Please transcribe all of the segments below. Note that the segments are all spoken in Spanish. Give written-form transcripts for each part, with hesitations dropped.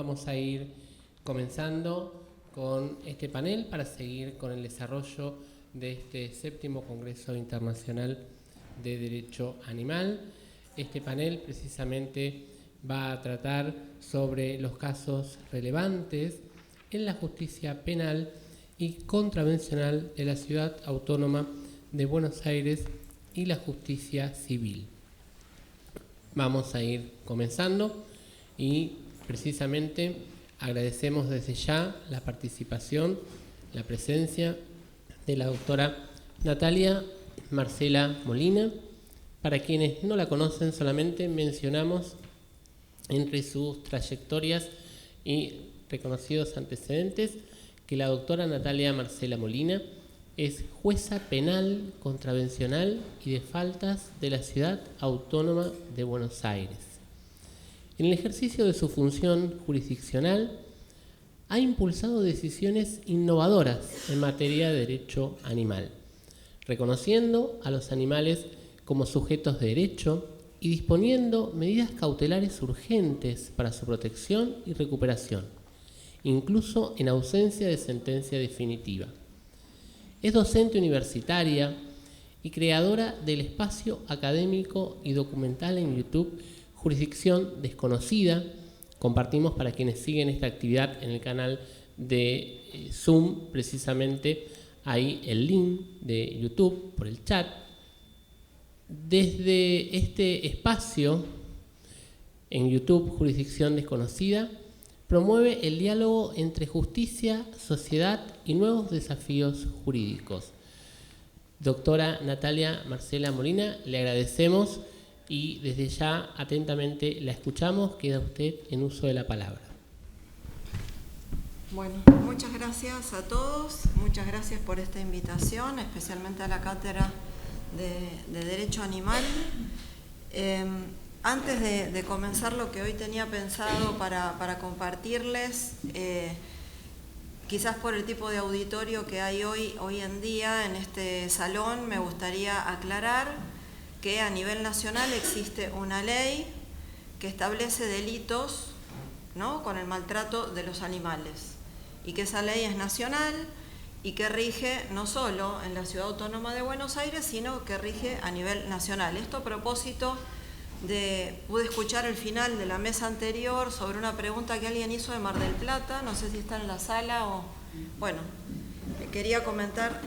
vamos a ir comenzando con este panel para seguir con el desarrollo de este 7º Congreso Internacional de Derecho Animal. Este panel precisamente va a tratar sobre los casos relevantes en la justicia penal y contravencional de la Ciudad Autónoma de Buenos Aires y la justicia civil. Vamos a ir comenzando y precisamente agradecemos desde ya la participación, la presencia de la doctora Natalia Marcela Molina. Para quienes no la conocen, solamente mencionamos entre sus trayectorias y reconocidos antecedentes que la doctora Natalia Marcela Molina es jueza penal, contravencional y de faltas de la Ciudad Autónoma de Buenos Aires. En el ejercicio de su función jurisdiccional, ha impulsado decisiones innovadoras en materia de derecho animal, reconociendo a los animales como sujetos de derecho y disponiendo medidas cautelares urgentes para su protección y recuperación, incluso en ausencia de sentencia definitiva. Es docente universitaria y creadora del espacio académico y documental en YouTube Jurisdicción Desconocida. Compartimos para quienes siguen esta actividad en el canal de Zoom, precisamente ahí el link de YouTube por el chat. Desde este espacio en YouTube Jurisdicción Desconocida, promueve el diálogo entre justicia, sociedad y nuevos desafíos jurídicos. Doctora Natalia Marcela Molina, le agradecemos y desde ya atentamente la escuchamos. Queda usted en uso de la palabra. Bueno, muchas gracias a todos, muchas gracias por esta invitación, especialmente a la Cátedra de Derecho Animal. Antes de comenzar lo que hoy tenía pensado para compartirles, quizás por el tipo de auditorio que hay hoy en día en este salón, me gustaría aclarar que a nivel nacional existe una ley que establece delitos, ¿no?, con el maltrato de los animales, y que esa ley es nacional y que rige no solo en la Ciudad Autónoma de Buenos Aires, sino que rige a nivel nacional. Esto a propósito pude escuchar el final de la mesa anterior sobre una pregunta que alguien hizo de Mar del Plata, no sé si está en la sala o... Bueno, quería comentar...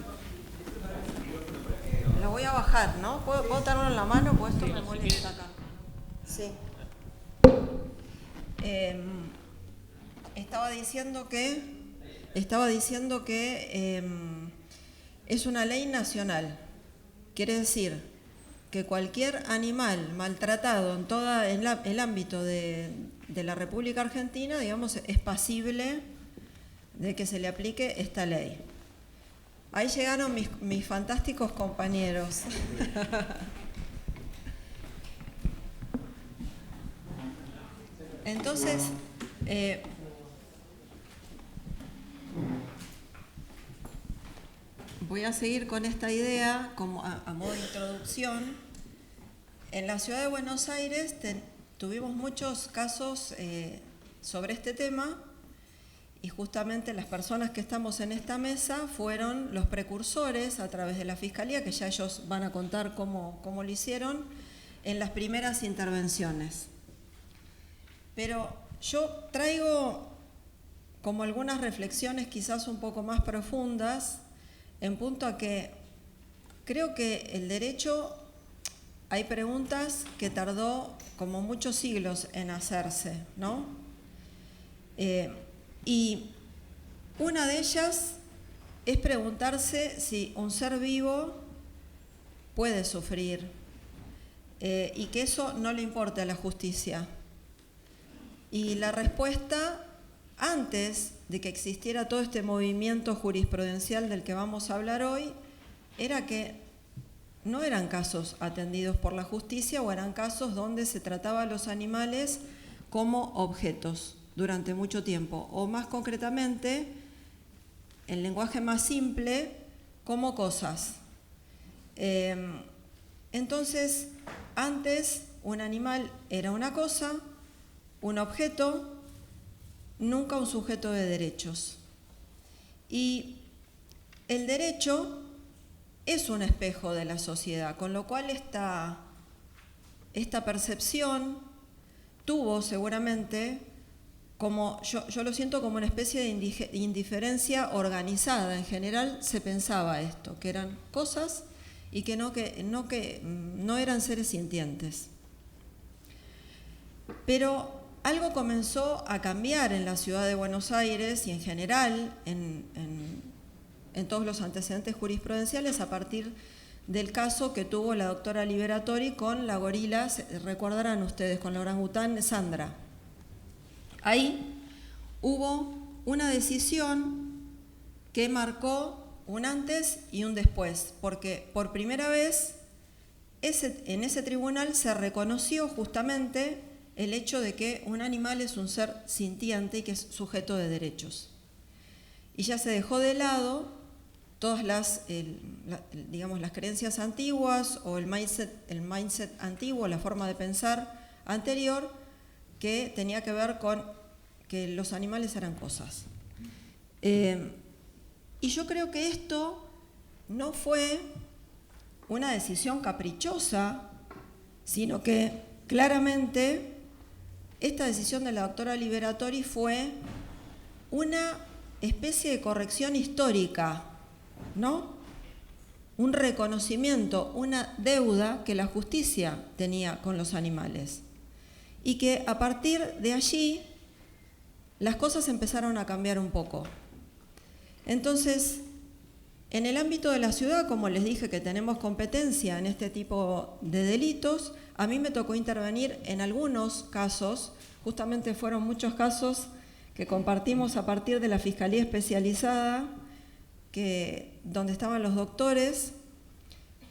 Lo voy a bajar, ¿no? ¿Puedo tenerlo en la mano? Pues esto me molesta acá. Sí. Estaba diciendo que es una ley nacional. Quiere decir que cualquier animal maltratado en todo el ámbito de la República Argentina, digamos, es pasible de que se le aplique esta ley. Ahí llegaron mis fantásticos compañeros. Entonces, voy a seguir con esta idea como a modo de introducción. En la ciudad de Buenos Aires tuvimos muchos casos sobre este tema, y justamente las personas que estamos en esta mesa fueron los precursores a través de la Fiscalía, que ya ellos van a contar cómo lo hicieron, en las primeras intervenciones. Pero yo traigo como algunas reflexiones quizás un poco más profundas, en punto a que creo que el derecho, hay preguntas que tardó como muchos siglos en hacerse, ¿no? Y una de ellas es preguntarse si un ser vivo puede sufrir y que eso no le importe a la justicia. Y la respuesta, antes de que existiera todo este movimiento jurisprudencial del que vamos a hablar hoy, era que no eran casos atendidos por la justicia, o eran casos donde se trataba a los animales como objetos durante mucho tiempo, o más concretamente, en lenguaje más simple, como cosas. Entonces, antes un animal era una cosa, un objeto, nunca un sujeto de derechos. Y el derecho es un espejo de la sociedad, con lo cual esta percepción tuvo seguramente, como yo lo siento como una especie de indiferencia organizada. En general se pensaba esto, que eran cosas y que no eran seres sintientes. Pero algo comenzó a cambiar en la ciudad de Buenos Aires y en general en todos los antecedentes jurisprudenciales a partir del caso que tuvo la doctora Liberatori con la gorila, recordarán ustedes, con la orangután Sandra. Ahí hubo una decisión que marcó un antes y un después, porque por primera vez en ese tribunal se reconoció justamente el hecho de que un animal es un ser sintiente y que es sujeto de derechos. Y ya se dejó de lado todas las creencias antiguas o el mindset antiguo, la forma de pensar anterior, que tenía que ver con que los animales eran cosas. Y yo creo que esto no fue una decisión caprichosa, sino que claramente esta decisión de la doctora Liberatori fue una especie de corrección histórica, ¿no? Un reconocimiento, una deuda que la justicia tenía con los animales. Y que a partir de allí las cosas empezaron a cambiar un poco. Entonces, en el ámbito de la ciudad, como les dije que tenemos competencia en este tipo de delitos, a mí me tocó intervenir en algunos casos, justamente fueron muchos casos que compartimos a partir de la Fiscalía Especializada, donde estaban los doctores.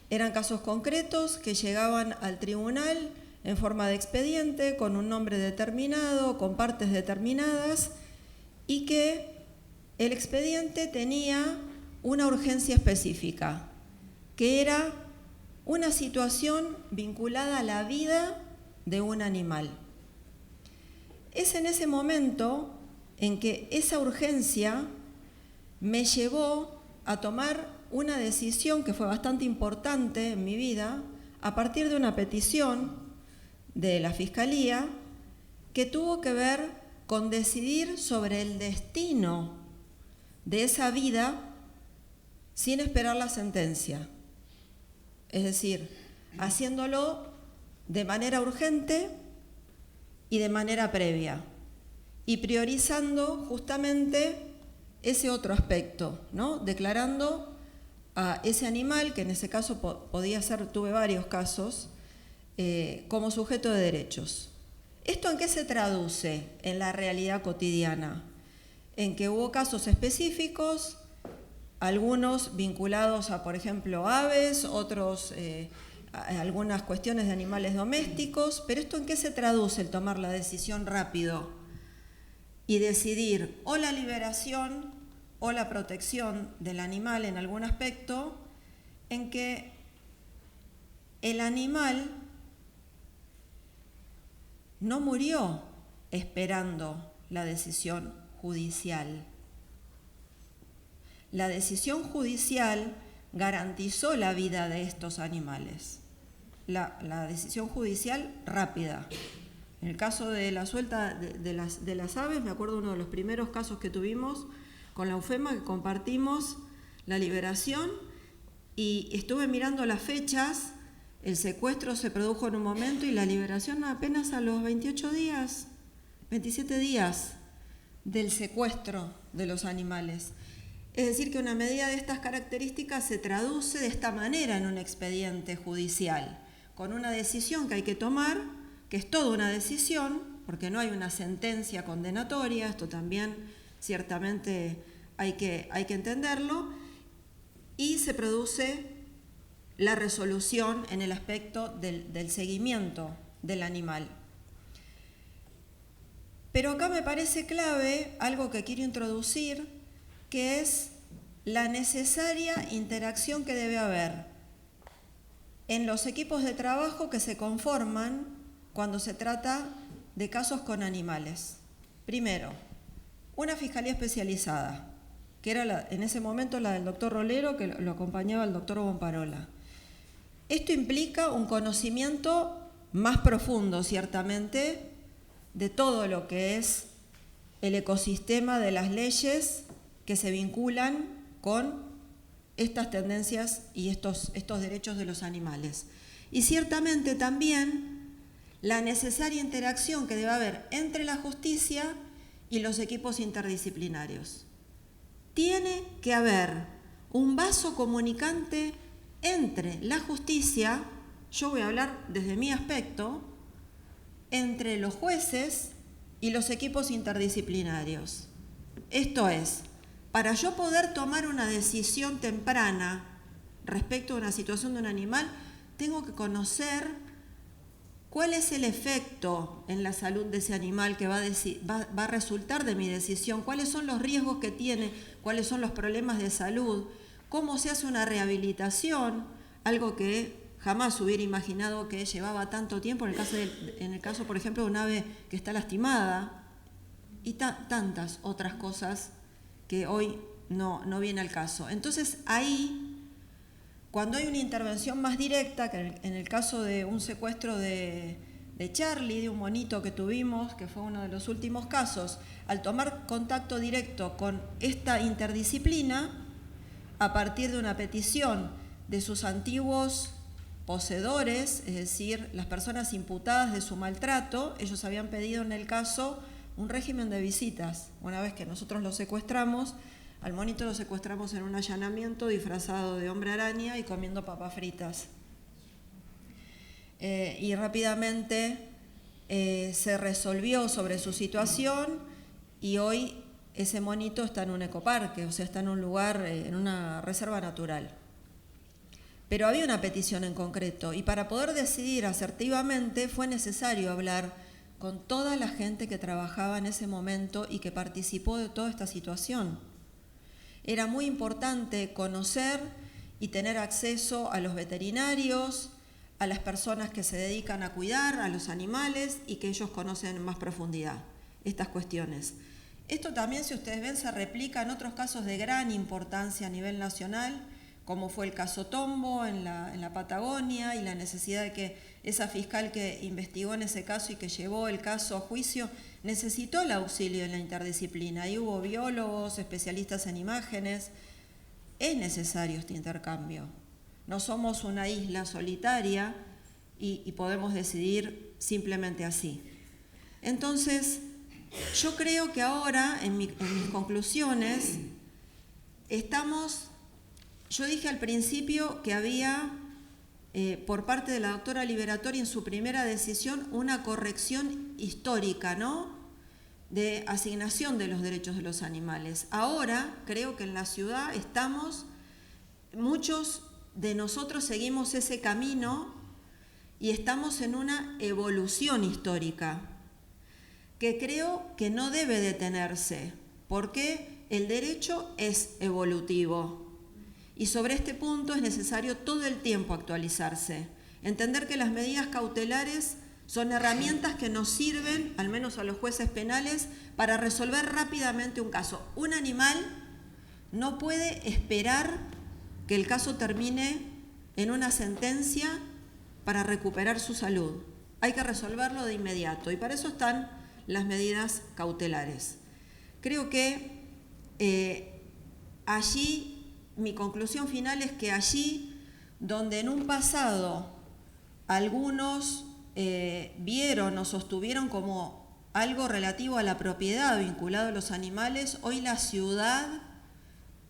Eran casos concretos que llegaban al tribunal en forma de expediente, con un nombre determinado, con partes determinadas, y que el expediente tenía una urgencia específica, que era una situación vinculada a la vida de un animal. Es en ese momento en que esa urgencia me llevó a tomar una decisión que fue bastante importante en mi vida, a partir de una petición de la Fiscalía que tuvo que ver con decidir sobre el destino de esa vida sin esperar la sentencia. Es decir, haciéndolo de manera urgente y de manera previa, y priorizando justamente ese otro aspecto, ¿no? Declarando a ese animal, que en ese caso podía ser, tuve varios casos, como sujeto de derechos. ¿Esto en qué se traduce en la realidad cotidiana? En que hubo casos específicos, algunos vinculados a, por ejemplo, aves, otros a algunas cuestiones de animales domésticos, pero ¿esto en qué se traduce el tomar la decisión rápido y decidir o la liberación o la protección del animal en algún aspecto? En que el animal no murió esperando la decisión judicial. La decisión judicial garantizó la vida de estos animales. La decisión judicial rápida. En el caso de la suelta de las aves, me acuerdo uno de los primeros casos que tuvimos con la UFEMA, que compartimos la liberación, y estuve mirando las fechas. El secuestro se produjo en un momento y la liberación apenas a los 28 días, 27 días del secuestro de los animales. Es decir, que una medida de estas características se traduce de esta manera en un expediente judicial, con una decisión que hay que tomar, que es toda una decisión, porque no hay una sentencia condenatoria. Esto también ciertamente hay que entenderlo, y se produce la resolución en el aspecto del seguimiento del animal. Pero acá me parece clave algo que quiero introducir, que es la necesaria interacción que debe haber en los equipos de trabajo que se conforman cuando se trata de casos con animales. Primero, una fiscalía especializada, que era en ese momento la del doctor Rolero, que lo acompañaba el doctor Bomparola. Esto implica un conocimiento más profundo, ciertamente, de todo lo que es el ecosistema de las leyes que se vinculan con estas tendencias y estos derechos de los animales. Y ciertamente también la necesaria interacción que debe haber entre la justicia y los equipos interdisciplinarios. Tiene que haber un vaso comunicante entre la justicia, yo voy a hablar desde mi aspecto, entre los jueces y los equipos interdisciplinarios. Esto es, para yo poder tomar una decisión temprana respecto a una situación de un animal, tengo que conocer cuál es el efecto en la salud de ese animal que va a resultar de mi decisión, cuáles son los riesgos que tiene, cuáles son los problemas de salud, cómo se hace una rehabilitación, algo que jamás hubiera imaginado que llevaba tanto tiempo en el caso, por ejemplo, de un ave que está lastimada, y tantas otras cosas que hoy no viene al caso. Entonces ahí, cuando hay una intervención más directa, que en el caso de un secuestro de Charlie, de un monito que tuvimos, que fue uno de los últimos casos, al tomar contacto directo con esta interdisciplina, a partir de una petición de sus antiguos poseedores, es decir, las personas imputadas de su maltrato, ellos habían pedido en el caso un régimen de visitas. Una vez que nosotros lo secuestramos, al monito lo secuestramos en un allanamiento disfrazado de hombre araña y comiendo papas fritas. Y rápidamente se resolvió sobre su situación y hoy ese monito está en un ecoparque, o sea, está en un lugar, en una reserva natural. Pero había una petición en concreto y para poder decidir asertivamente fue necesario hablar con toda la gente que trabajaba en ese momento y que participó de toda esta situación. Era muy importante conocer y tener acceso a los veterinarios, a las personas que se dedican a cuidar a los animales y que ellos conocen en más profundidad estas cuestiones. Esto también, si ustedes ven, se replica en otros casos de gran importancia a nivel nacional, como fue el caso Tombo en la Patagonia y la necesidad de que esa fiscal que investigó en ese caso y que llevó el caso a juicio necesitó el auxilio de la interdisciplina. Ahí hubo biólogos, especialistas en imágenes. Es necesario este intercambio. No somos una isla solitaria y podemos decidir simplemente así. Entonces, yo creo que ahora, en mis conclusiones, yo dije al principio que había, por parte de la doctora Liberatori en su primera decisión, una corrección histórica, ¿no?, de asignación de los derechos de los animales. Ahora creo que en la ciudad muchos de nosotros seguimos ese camino y estamos en una evolución histórica que creo que no debe detenerse, porque el derecho es evolutivo. Y sobre este punto es necesario todo el tiempo actualizarse, entender que las medidas cautelares son herramientas que nos sirven, al menos a los jueces penales, para resolver rápidamente un caso. Un animal no puede esperar que el caso termine en una sentencia para recuperar su salud. Hay que resolverlo de inmediato y para eso están las medidas cautelares. Creo que allí, mi conclusión final es que allí donde en un pasado algunos vieron o sostuvieron como algo relativo a la propiedad vinculado a los animales, hoy la ciudad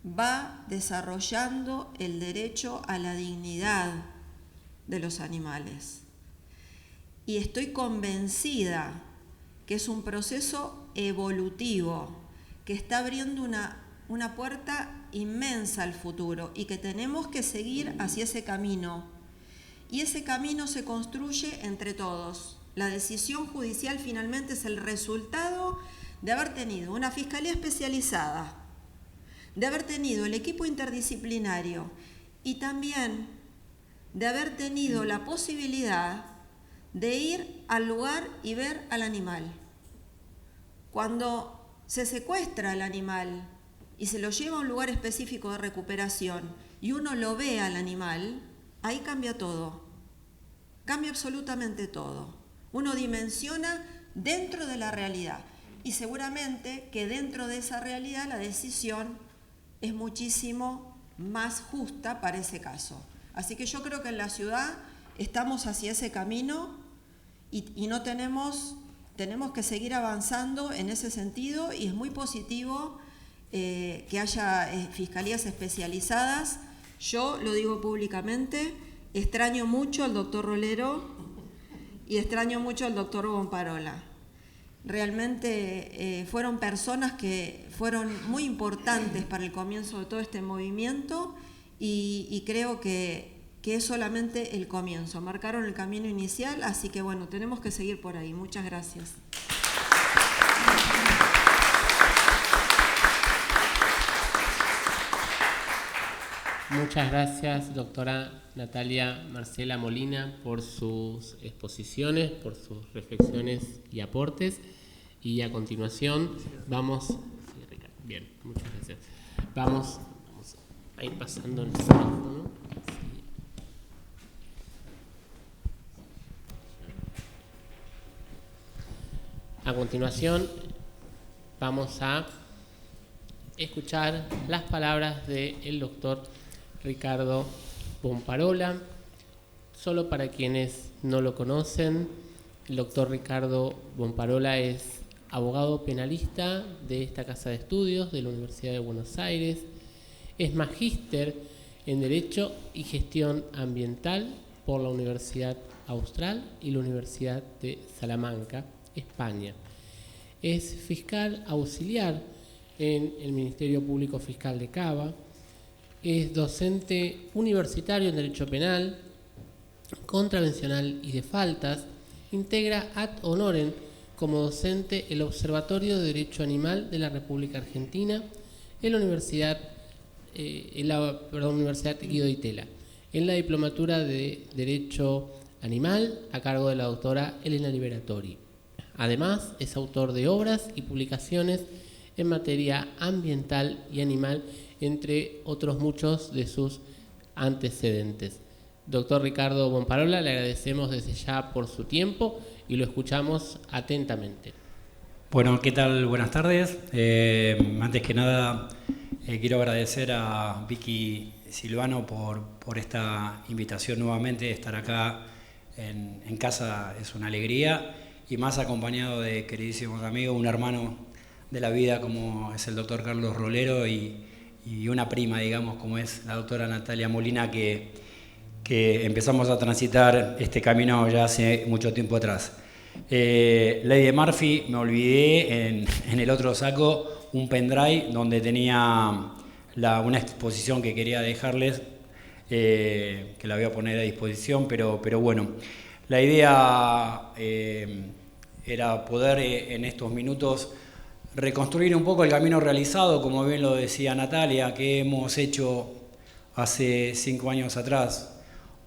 va desarrollando el derecho a la dignidad de los animales. Y estoy convencida que es un proceso evolutivo, que está abriendo una puerta inmensa al futuro y que tenemos que seguir hacia ese camino. Y ese camino se construye entre todos. La decisión judicial finalmente es el resultado de haber tenido una fiscalía especializada, de haber tenido el equipo interdisciplinario y también de haber tenido la posibilidad de ir al lugar y ver al animal. Cuando se secuestra al animal y se lo lleva a un lugar específico de recuperación y uno lo ve al animal, ahí cambia todo, cambia absolutamente todo. Uno dimensiona dentro de la realidad y seguramente que dentro de esa realidad la decisión es muchísimo más justa para ese caso. Así que yo creo que en la ciudad estamos hacia ese camino y no tenemos que seguir avanzando en ese sentido, y es muy positivo que haya fiscalías especializadas. Yo lo digo públicamente, extraño mucho al doctor Rolero y extraño mucho al doctor Bomparola. Realmente fueron personas que fueron muy importantes para el comienzo de todo este movimiento y creo que es solamente el comienzo. Marcaron el camino inicial, así que bueno, tenemos que seguir por ahí. Muchas gracias. Muchas gracias, doctora Natalia Marcela Molina, por sus exposiciones, por sus reflexiones y aportes. Y a continuación vamos... Bien, muchas gracias. Vamos a ir pasando el micrófono. A continuación vamos a escuchar las palabras del doctor Ricardo Bomparola. Solo para quienes no lo conocen, el doctor Ricardo Bomparola es abogado penalista de esta Casa de Estudios de la Universidad de Buenos Aires, es magíster en Derecho y Gestión Ambiental por la Universidad Austral y la Universidad de Salamanca, España. Es fiscal auxiliar en el Ministerio Público Fiscal de Cava, es docente universitario en Derecho Penal, Contravencional y de Faltas, integra ad honorem como docente el Observatorio de Derecho Animal de la República Argentina en la Universidad Guido di Tella, en la Diplomatura de Derecho Animal a cargo de la doctora Elena Liberatori. Además, es autor de obras y publicaciones en materia ambiental y animal, entre otros muchos de sus antecedentes. Doctor Ricardo Bomparola, le agradecemos desde ya por su tiempo y lo escuchamos atentamente. Bueno, ¿qué tal? Buenas tardes. Antes que nada, quiero agradecer a Vicky Silvano por esta invitación nuevamente de estar acá en casa. Es una alegría, y más acompañado de queridísimos amigos, un hermano de la vida como es el doctor Carlos Rolero y una prima, digamos, como es la doctora Natalia Molina, que empezamos a transitar este camino ya hace mucho tiempo atrás. Ley de Murphy, me olvidé en el otro saco un pendrive donde tenía una exposición que quería dejarles, que la voy a poner a disposición, pero bueno, la idea era poder en estos minutos reconstruir un poco el camino realizado, como bien lo decía Natalia, que hemos hecho hace 5 años atrás.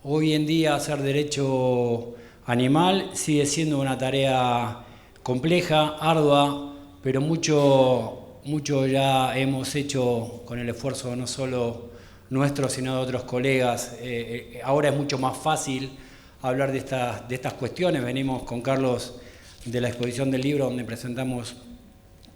Hoy en día hacer derecho animal sigue siendo una tarea compleja, ardua, pero mucho ya hemos hecho con el esfuerzo no solo nuestro, sino de otros colegas. Ahora es mucho más fácil hablar de estas cuestiones. Venimos con Carlos de la exposición del libro, donde presentamos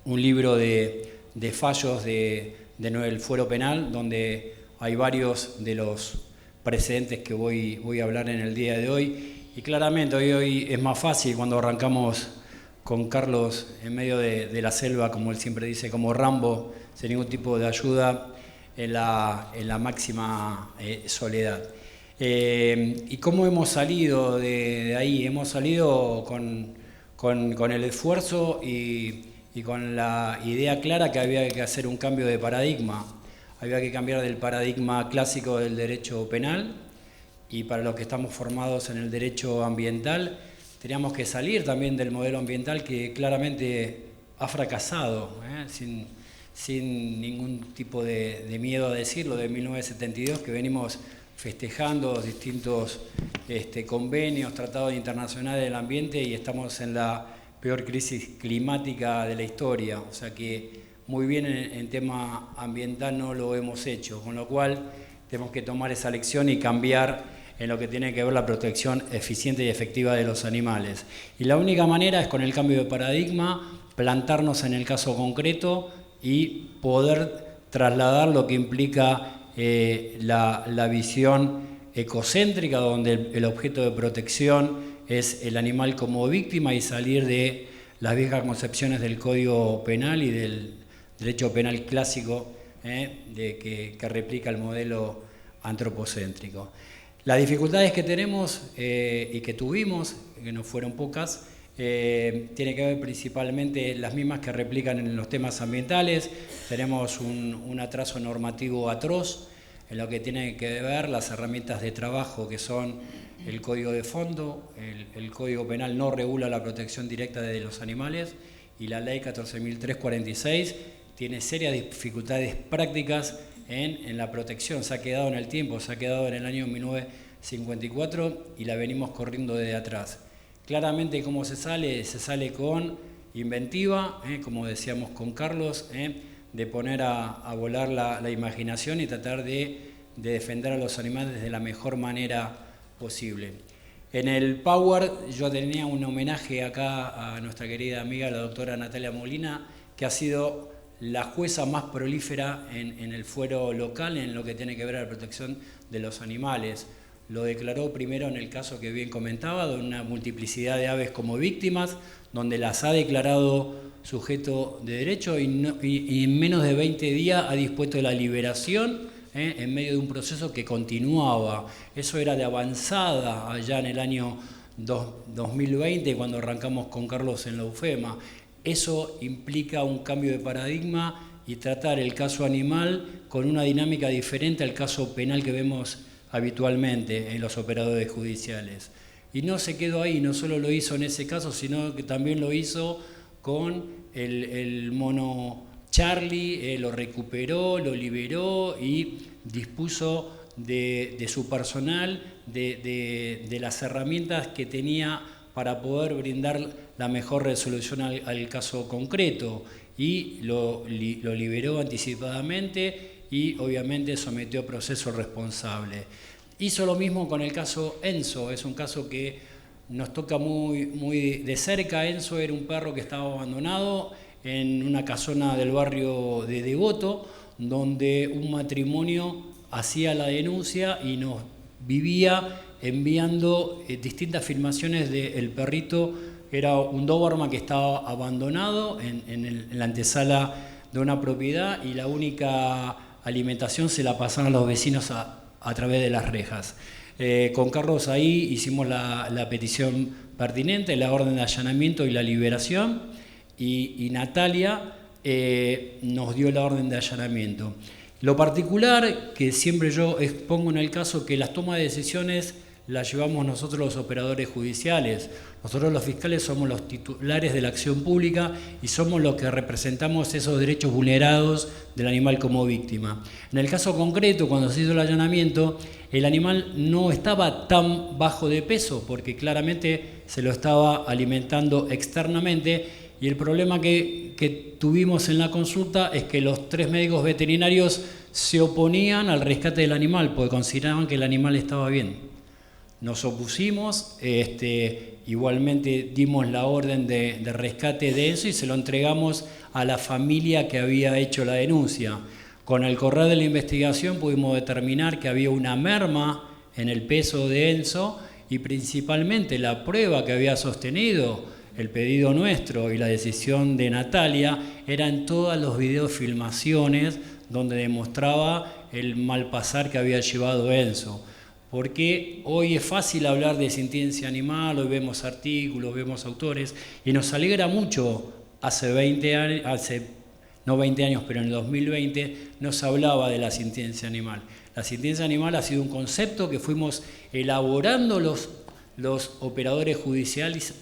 un libro de fallos del fuero penal, donde hay varios de los precedentes que voy a hablar en el día de hoy. Y claramente hoy es más fácil cuando arrancamos con Carlos en medio de la selva, como él siempre dice, como Rambo, sin ningún tipo de ayuda, en la máxima soledad. ¿Y cómo hemos salido de ahí? Hemos salido con el esfuerzo y con la idea clara que había que hacer un cambio de paradigma. Había que cambiar del paradigma clásico del derecho penal, y para los que estamos formados en el derecho ambiental, teníamos que salir también del modelo ambiental que claramente ha fracasado, sin ningún tipo de miedo a decirlo, de 1972, que venimos festejando distintos convenios, tratados internacionales del ambiente, y estamos en la peor crisis climática de la historia, o sea que muy bien en tema ambiental no lo hemos hecho, con lo cual tenemos que tomar esa lección y cambiar en lo que tiene que ver la protección eficiente y efectiva de los animales. Y la única manera es con el cambio de paradigma, plantarnos en el caso concreto y poder trasladar lo que implica la visión ecocéntrica, donde el objeto de protección es el animal como víctima, y salir de las viejas concepciones del Código Penal y del derecho penal clásico que replica el modelo antropocéntrico. Las dificultades que tenemos y que tuvimos, que no fueron pocas, tiene que ver principalmente las mismas que replican en los temas ambientales. Tenemos un atraso normativo atroz en lo que tiene que ver las herramientas de trabajo, que son el código de fondo. El Código Penal no regula la protección directa de los animales, y la ley 14.346 tiene serias dificultades prácticas en la protección. Se ha quedado en el tiempo, se ha quedado en el año 1954 y la venimos corriendo desde atrás. Claramente, ¿cómo se sale? Se sale con inventiva, como decíamos con Carlos, de poner a volar la imaginación y tratar de defender a los animales de la mejor manera posible. En el Power yo tenía un homenaje acá a nuestra querida amiga, la doctora Natalia Molina, que ha sido la jueza más prolífera en el fuero local en lo que tiene que ver a la protección de los animales. Lo declaró primero en el caso que bien comentaba, de una multiplicidad de aves como víctimas, donde las ha declarado sujeto de derecho, y en menos de 20 días ha dispuesto la liberación en medio de un proceso que continuaba. Eso era de avanzada allá en el año 2020, cuando arrancamos con Carlos en la UFEMA. Eso implica un cambio de paradigma y tratar el caso animal con una dinámica diferente al caso penal que vemos habitualmente en los operadores judiciales. Y no se quedó ahí, no solo lo hizo en ese caso, sino que también lo hizo con el mono Charlie, lo recuperó, lo liberó y dispuso de su personal, de las herramientas que tenía para poder brindar la mejor resolución al caso concreto, y lo liberó anticipadamente y obviamente sometió a proceso responsable. Hizo lo mismo con el caso Enzo. Es un caso que nos toca muy de cerca. Enzo era un perro que estaba abandonado en una casona del barrio de Devoto, donde un matrimonio hacía la denuncia y nos vivía enviando distintas filmaciones del perrito. Era un Doberman que estaba abandonado en la antesala de una propiedad, y la única alimentación se la pasaron a los vecinos a través de las rejas. Con Carlos ahí hicimos la petición pertinente, la orden de allanamiento y la liberación, y Natalia nos dio la orden de allanamiento. Lo particular que siempre yo expongo en el caso, que las tomas de decisiones las llevamos nosotros los operadores judiciales. Nosotros los fiscales somos los titulares de la acción pública y somos los que representamos esos derechos vulnerados del animal como víctima. En el caso concreto, cuando se hizo el allanamiento, el animal no estaba tan bajo de peso, porque claramente se lo estaba alimentando externamente, y el problema que tuvimos en la consulta es que los 3 médicos veterinarios se oponían al rescate del animal, porque consideraban que el animal estaba bien. Nos opusimos, igualmente dimos la orden de rescate de Enzo y se lo entregamos a la familia que había hecho la denuncia. Con el correr de la investigación pudimos determinar que había una merma en el peso de Enzo, y principalmente la prueba que había sostenido el pedido nuestro y la decisión de Natalia eran todas las videofilmaciones donde demostraba el malpasar que había llevado Enzo. Porque hoy es fácil hablar de sentencia animal, hoy vemos artículos, vemos autores, y nos alegra mucho. Hace 20 años, no 20 años, pero en el 2020 no se hablaba de la sentencia animal. La sentencia animal ha sido un concepto que fuimos elaborando los operadores judiciales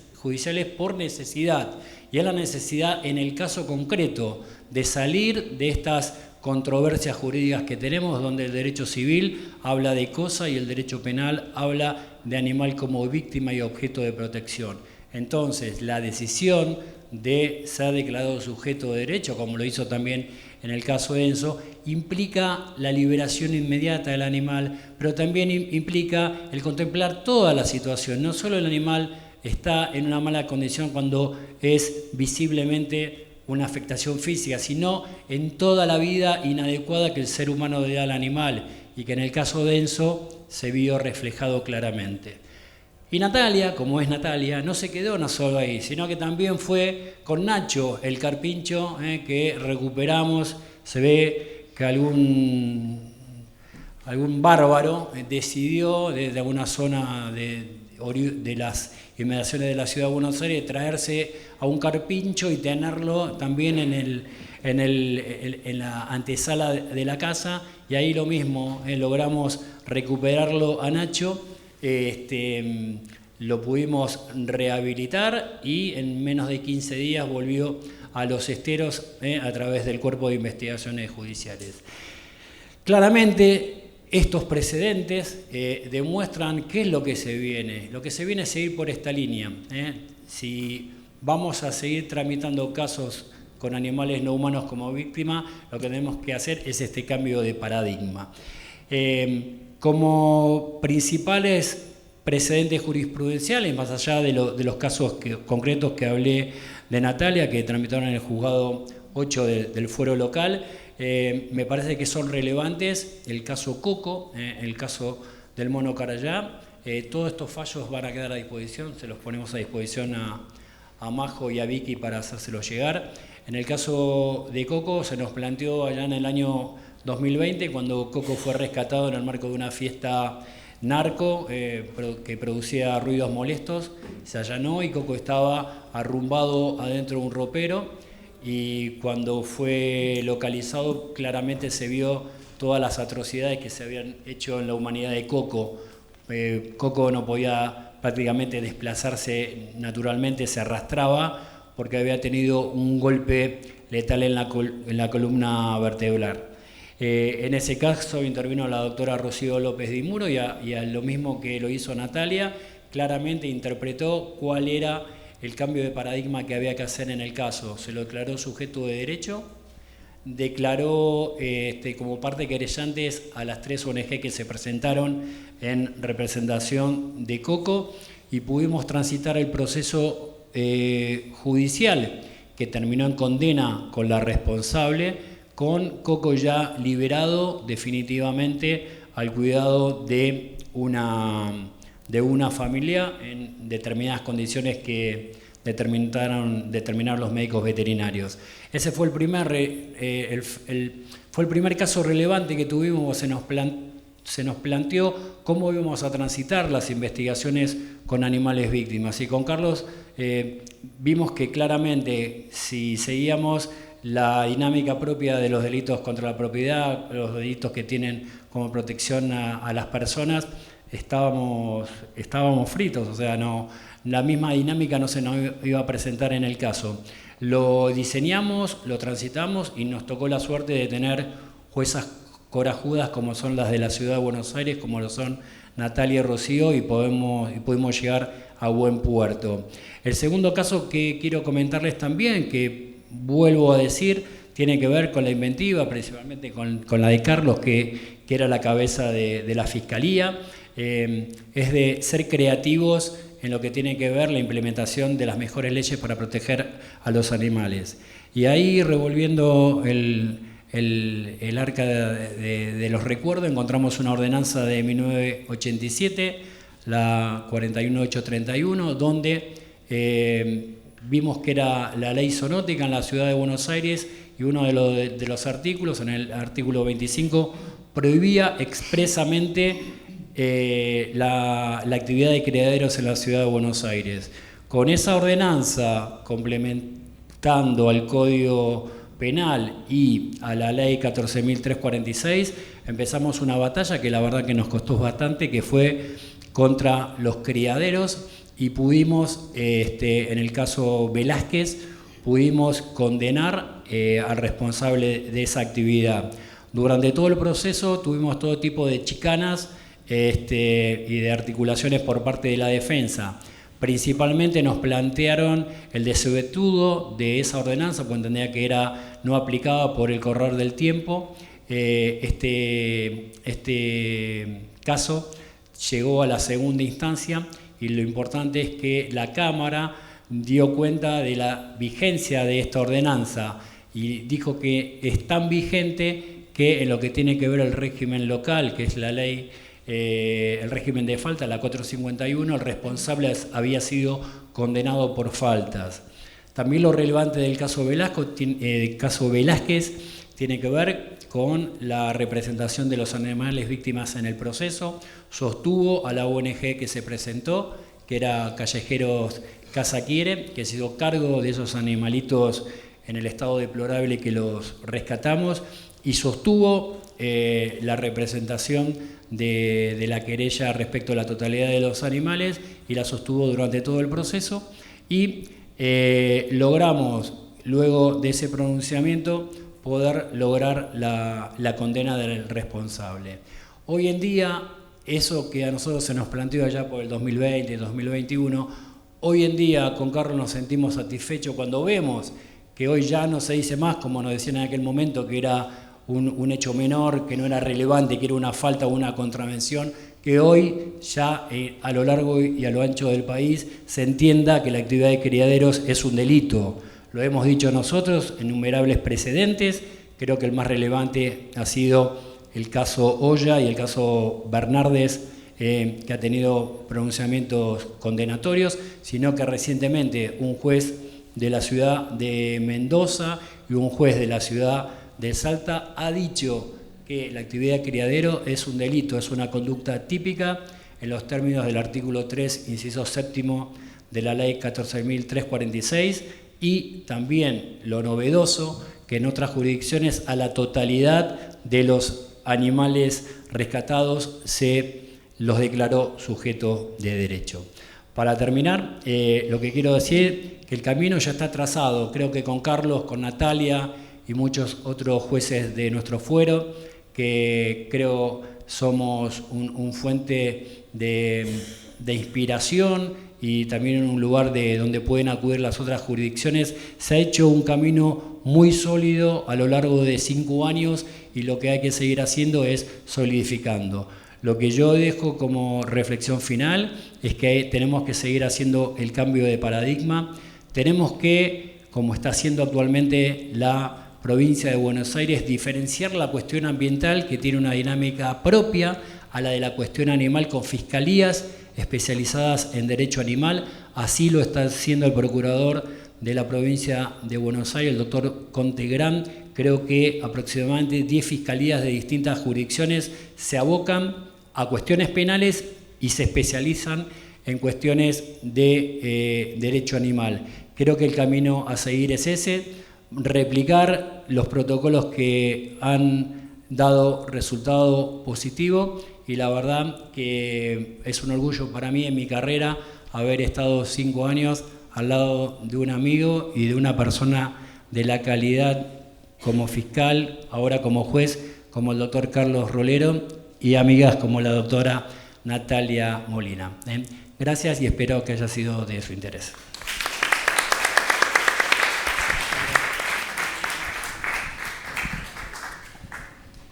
por necesidad, y es la necesidad en el caso concreto de salir de estas controversias jurídicas que tenemos, donde el derecho civil habla de cosa y el derecho penal habla de animal como víctima y objeto de protección. Entonces, la decisión de ser declarado sujeto de derecho, como lo hizo también en el caso de Enzo, implica la liberación inmediata del animal, pero también implica el contemplar toda la situación. No solo el animal está en una mala condición cuando es visiblemente una afectación física, sino en toda la vida inadecuada que el ser humano le da al animal, y que en el caso de Enzo se vio reflejado claramente. Y Natalia, como es Natalia, no se quedó no solo ahí, sino que también fue con Nacho, el carpincho, que recuperamos. Se ve que algún bárbaro decidió desde alguna zona de las inmediaciones de la ciudad de Buenos Aires traerse a un carpincho y tenerlo también en la antesala de la casa, y ahí lo mismo, logramos recuperarlo a Nacho. Lo pudimos rehabilitar y en menos de 15 días volvió a Los Esteros a través del Cuerpo de Investigaciones Judiciales. Claramente, estos precedentes demuestran qué es lo que se viene. Lo que se viene es seguir por esta línea. Si vamos a seguir tramitando casos con animales no humanos como víctima, lo que tenemos que hacer es este cambio de paradigma. Como principales precedentes jurisprudenciales, más allá de los casos concretos que hablé de Natalia, que tramitaron en el juzgado 8 del fuero local, me parece que son relevantes el caso Coco, el caso del mono Carayá. Todos estos fallos van a quedar a disposición, se los ponemos a disposición a Majo y a Vicky para hacérselos llegar. En el caso de Coco se nos planteó allá en el año 2020, cuando Coco fue rescatado en el marco de una fiesta narco que producía ruidos molestos. Se allanó y Coco estaba arrumbado adentro de un ropero, y cuando fue localizado claramente se vio todas las atrocidades que se habían hecho en la humanidad de Coco. Coco no podía prácticamente desplazarse naturalmente, se arrastraba porque había tenido un golpe letal en la columna vertebral. En ese caso intervino la doctora Rocío López Di Muro y a lo mismo que lo hizo Natalia, claramente interpretó cuál era el cambio de paradigma que había que hacer en el caso. Se lo declaró sujeto de derecho, declaró como parte querellantes a las 3 ONG que se presentaron en representación de Coco, y pudimos transitar el proceso judicial que terminó en condena con la responsable, con Coco ya liberado definitivamente al cuidado de una familia en determinadas condiciones que determinaron los médicos veterinarios. Ese fue el primer caso relevante que tuvimos. Se nos planteó cómo íbamos a transitar las investigaciones con animales víctimas. Y con Carlos vimos que claramente, si seguíamos la dinámica propia de los delitos contra la propiedad, los delitos que tienen como protección a las personas, estábamos fritos, o sea, la misma dinámica no se nos iba a presentar en el caso. Lo diseñamos, lo transitamos y nos tocó la suerte de tener juezas corajudas como son las de la Ciudad de Buenos Aires, como lo son Natalia y Rocío, y pudimos llegar a buen puerto. El segundo caso que quiero comentarles también, que vuelvo a decir, tiene que ver con la inventiva, principalmente con la de Carlos, que era la cabeza de la Fiscalía, es de ser creativos en lo que tiene que ver la implementación de las mejores leyes para proteger a los animales. Y ahí, revolviendo el arca de los recuerdos, encontramos una ordenanza de 1987, la 41831, donde vimos que era la ley zoonótica en la Ciudad de Buenos Aires, y uno de los artículos, en el artículo 25, prohibía expresamente la actividad de criaderos en la Ciudad de Buenos Aires. Con esa ordenanza, complementando al Código Penal y a la Ley 14.346, empezamos una batalla que la verdad que nos costó bastante, que fue contra los criaderos, y pudimos, en el caso Velázquez, pudimos condenar al responsable de esa actividad. Durante todo el proceso tuvimos todo tipo de chicanas y de articulaciones por parte de la defensa, Principalmente nos plantearon el desuetudo de esa ordenanza, porque entendía que era no aplicada por el correr del tiempo. Este caso llegó a la segunda instancia y lo importante es que la Cámara dio cuenta de la vigencia de esta ordenanza y dijo que es tan vigente que en lo que tiene que ver el régimen local, que es la ley, el régimen de falta, la 451, el responsable había sido condenado por faltas. También lo relevante del caso Velázquez tiene que ver con la representación de los animales víctimas en el proceso. Sostuvo a la ONG que se presentó, que era Callejeros Casa Quiere, que se hizo cargo de esos animalitos en el estado deplorable que los rescatamos, y sostuvo la representación de la querella respecto a la totalidad de los animales, y la sostuvo durante todo el proceso, y logramos, luego de ese pronunciamiento, poder lograr la condena del responsable. Hoy en día, eso que a nosotros se nos planteó allá por el 2020, 2021, hoy en día con Carlos nos sentimos satisfechos cuando vemos que hoy ya no se dice más, como nos decían en aquel momento, que era un hecho menor, que no era relevante, que era una falta o una contravención, que hoy ya a lo largo y a lo ancho del país se entienda que la actividad de criaderos es un delito. Lo hemos dicho nosotros, innumerables precedentes. Creo que el más relevante ha sido el caso Oya y el caso Bernardes, que ha tenido pronunciamientos condenatorios, sino que recientemente un juez de la ciudad de Mendoza y un juez de la ciudad de Salta ha dicho que la actividad de criadero es un delito, es una conducta típica en los términos del artículo 3, inciso séptimo de la ley 14.346, y también lo novedoso, que en otras jurisdicciones a la totalidad de los animales rescatados se los declaró sujeto de derecho. Para terminar, lo que quiero decir, que el camino ya está trazado, creo que con Carlos, con Natalia y muchos otros jueces de nuestro fuero, que creo somos un fuente de inspiración y también un lugar donde pueden acudir las otras jurisdicciones. Se ha hecho un camino muy sólido a lo largo de 5 años y lo que hay que seguir haciendo es solidificando. Lo que yo dejo como reflexión final es que tenemos que seguir haciendo el cambio de paradigma. Tenemos que, como está haciendo actualmente la provincia de Buenos Aires, diferenciar la cuestión ambiental, que tiene una dinámica propia a la de la cuestión animal, con fiscalías especializadas en derecho animal. Así lo está haciendo el procurador de la provincia de Buenos Aires, el doctor Contegrán. Creo que aproximadamente 10 fiscalías de distintas jurisdicciones se abocan a cuestiones penales y se especializan en cuestiones de derecho animal. Creo que el camino a seguir es ese, replicar los protocolos que han dado resultado positivo, y la verdad que es un orgullo para mí en mi carrera haber estado 5 años al lado de un amigo y de una persona de la calidad como fiscal, ahora como juez, como el doctor Carlos Rolero, y amigas como la doctora Natalia Molina. Gracias y espero que haya sido de su interés.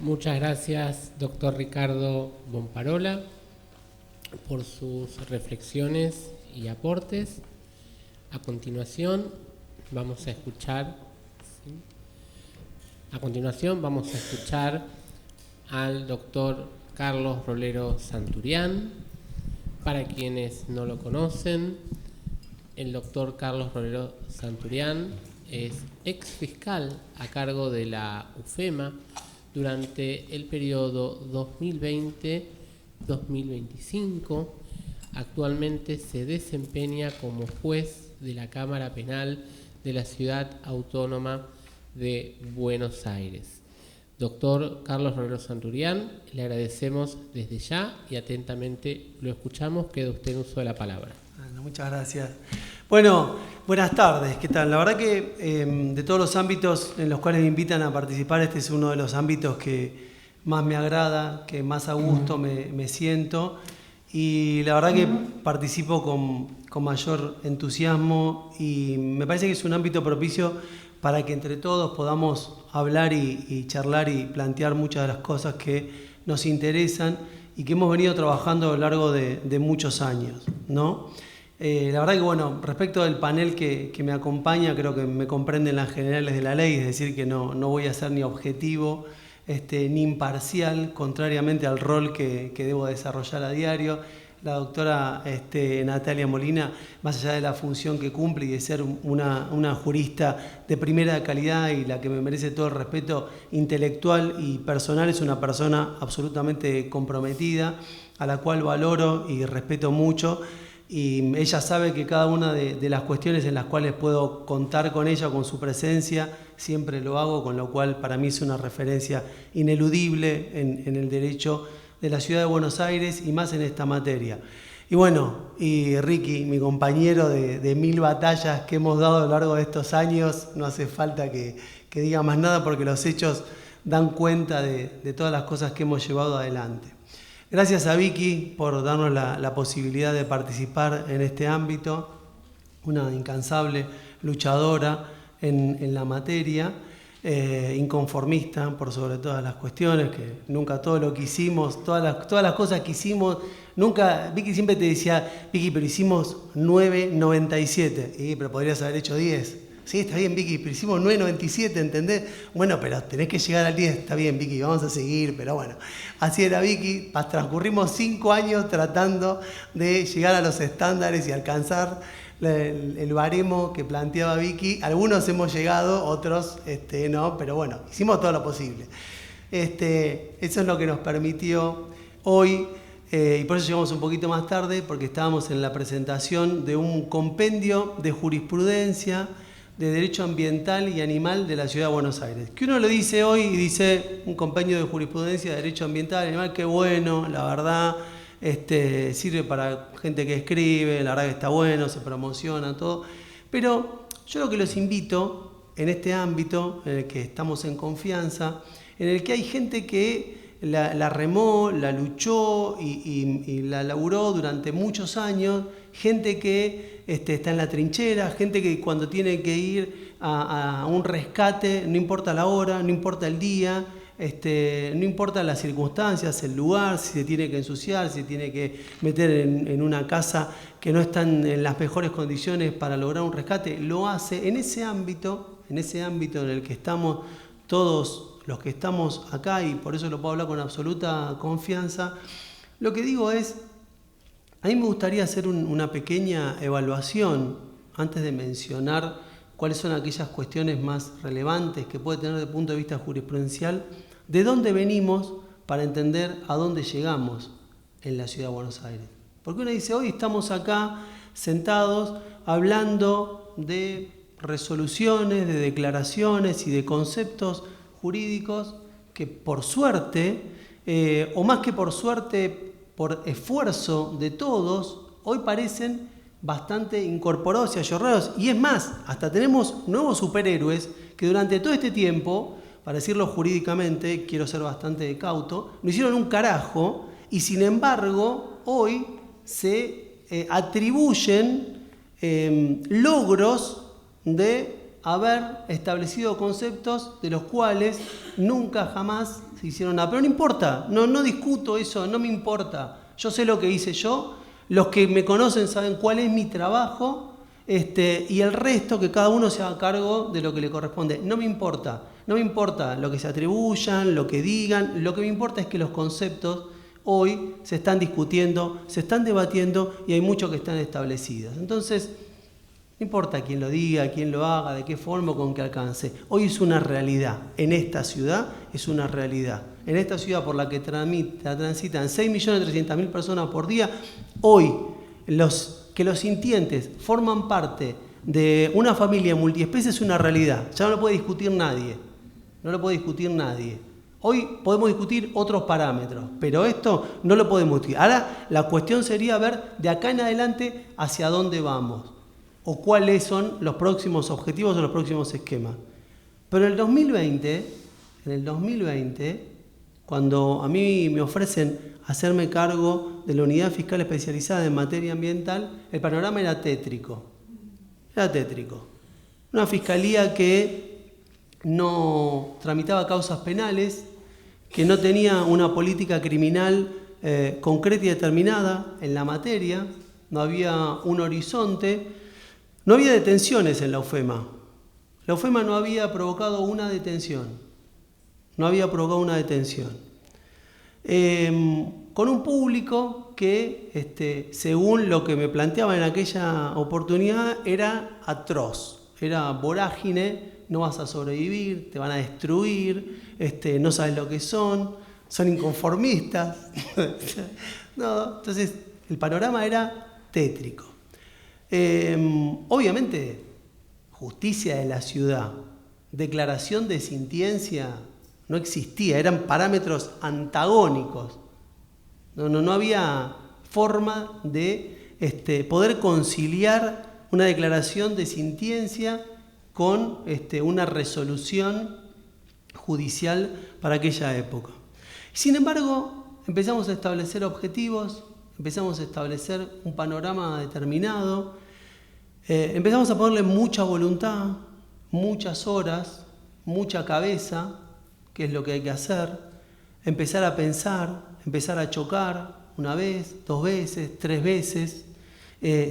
Muchas gracias, doctor Ricardo Bomparola, por sus reflexiones y aportes. A continuación vamos a escuchar al doctor Carlos Rolero Santurián. Para quienes no lo conocen, el doctor Carlos Rolero Santurián es ex fiscal a cargo de la UFEMA durante el periodo 2020-2025. Actualmente se desempeña como juez de la Cámara Penal de la Ciudad Autónoma de Buenos Aires. Doctor Carlos Rolero Santurián, le agradecemos desde ya y atentamente lo escuchamos. Queda usted en uso de la palabra. Bueno, muchas gracias. Bueno, buenas tardes, ¿qué tal? La verdad que de todos los ámbitos en los cuales me invitan a participar, este es uno de los ámbitos que más me agrada, que más a gusto me siento, y la verdad que participo con mayor entusiasmo y me parece que es un ámbito propicio para que entre todos podamos hablar y charlar y plantear muchas de las cosas que nos interesan y que hemos venido trabajando a lo largo de muchos años, ¿no? La verdad que, bueno, respecto del panel que me acompaña, creo que me comprenden las generales de la ley, es decir, que no voy a ser ni objetivo ni imparcial, contrariamente al rol que debo desarrollar a diario. La doctora Natalia Molina, más allá de la función que cumple y de ser una jurista de primera calidad y la que me merece todo el respeto intelectual y personal, es una persona absolutamente comprometida, a la cual valoro y respeto mucho. Y ella sabe que cada una de las cuestiones en las cuales puedo contar con ella, con su presencia, siempre lo hago, con lo cual para mí es una referencia ineludible en el derecho de la Ciudad de Buenos Aires y más en esta materia. Y bueno, y Ricky, mi compañero de 1000 batallas que hemos dado a lo largo de estos años, no hace falta que diga más nada porque los hechos dan cuenta de todas las cosas que hemos llevado adelante. Gracias a Vicky por darnos la posibilidad de participar en este ámbito, una incansable luchadora en la materia, inconformista por sobre todas las cuestiones, que nunca todo lo que hicimos, todas las cosas que hicimos, nunca, Vicky siempre te decía, Vicky, pero hicimos 9,97, pero podrías haber hecho 10. Sí, está bien, Vicky, pero hicimos 9,97, ¿entendés? Bueno, pero tenés que llegar al 10, está bien, Vicky, vamos a seguir, pero bueno. Así era Vicky, transcurrimos 5 años tratando de llegar a los estándares y alcanzar el baremo que planteaba Vicky. Algunos hemos llegado, otros no, pero bueno, hicimos todo lo posible. Eso es lo que nos permitió hoy, y por eso llegamos un poquito más tarde, porque estábamos en la presentación de un compendio de jurisprudencia de derecho ambiental y animal de la Ciudad de Buenos Aires. Que uno lo dice hoy y dice un compendio de jurisprudencia de derecho ambiental y animal, qué bueno, la verdad, sirve para gente que escribe, la verdad que está bueno, se promociona, todo. Pero yo lo que los invito en este ámbito, en el que estamos en confianza, en el que hay gente que la remó, la luchó y la laburó durante muchos años, gente que está en la trinchera, gente que cuando tiene que ir a un rescate, no importa la hora, no importa el día, no importa las circunstancias, el lugar, si se tiene que ensuciar, si se tiene que meter en una casa que no está en las mejores condiciones para lograr un rescate, lo hace en ese ámbito en el que estamos todos los que estamos acá, y por eso lo puedo hablar con absoluta confianza. Lo que digo es, a mí me gustaría hacer una pequeña evaluación antes de mencionar cuáles son aquellas cuestiones más relevantes que puede tener desde el punto de vista jurisprudencial, de dónde venimos para entender a dónde llegamos en la Ciudad de Buenos Aires. Porque uno dice, hoy estamos acá sentados hablando de resoluciones, de declaraciones y de conceptos jurídicos que por suerte, o más que por suerte, por esfuerzo de todos, hoy parecen bastante incorporados y ayornados. Y es más, hasta tenemos nuevos superhéroes que durante todo este tiempo, para decirlo jurídicamente, quiero ser bastante cauto, no hicieron un carajo y sin embargo hoy se atribuyen logros de haber establecido conceptos de los cuales nunca jamás se hicieron nada. Pero no importa, no discuto eso, no me importa. Yo sé lo que hice yo, los que me conocen saben cuál es mi trabajo, y el resto que cada uno se haga cargo de lo que le corresponde. No me importa lo que se atribuyan, lo que digan, lo que me importa es que los conceptos hoy se están discutiendo, se están debatiendo y hay muchos que están establecidos. Entonces, no importa quién lo diga, quién lo haga, de qué forma o con qué alcance. Hoy es una realidad. En esta ciudad es una realidad. En esta ciudad por la que transitan 6.300.000 personas por día, hoy que los sintientes forman parte de una familia multiespecie es una realidad. Ya no lo puede discutir nadie. No lo puede discutir nadie. Hoy podemos discutir otros parámetros, pero esto no lo podemos discutir. Ahora la cuestión sería ver de acá en adelante hacia dónde vamos o cuáles son los próximos objetivos o los próximos esquemas. Pero en el 2020, cuando a mí me ofrecen hacerme cargo de la unidad fiscal especializada en materia ambiental, el panorama era tétrico. Era tétrico. Una fiscalía que no tramitaba causas penales, que no tenía una política criminal concreta y determinada en la materia, no había un horizonte, no había detenciones en la UFEMA. La UFEMA no había provocado una detención. No había provocado una detención. Con un público que, según lo que me planteaban en aquella oportunidad, era atroz, era vorágine, no vas a sobrevivir, te van a destruir, no sabes lo que son inconformistas. No, entonces, el panorama era tétrico. Obviamente, justicia de la ciudad, declaración de sintiencia, no existía, eran parámetros antagónicos. No había forma de poder conciliar una declaración de sintiencia con una resolución judicial para aquella época. Sin embargo, empezamos a establecer objetivos, empezamos a establecer un panorama determinado, empezamos a ponerle mucha voluntad, muchas horas, mucha cabeza, que es lo que hay que hacer, empezar a pensar, empezar a chocar una vez, 2 veces, 3 veces,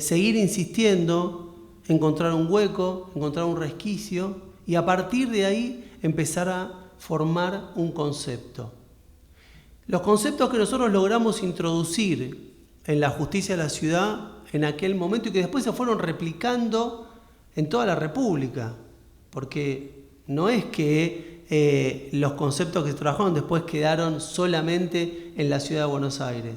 seguir insistiendo, encontrar un hueco, encontrar un resquicio y a partir de ahí empezar a formar un concepto. Los conceptos que nosotros logramos introducir en la justicia de la ciudad en aquel momento y que después se fueron replicando en toda la República, porque no es que los conceptos que se trabajaron después quedaron solamente en la ciudad de Buenos Aires.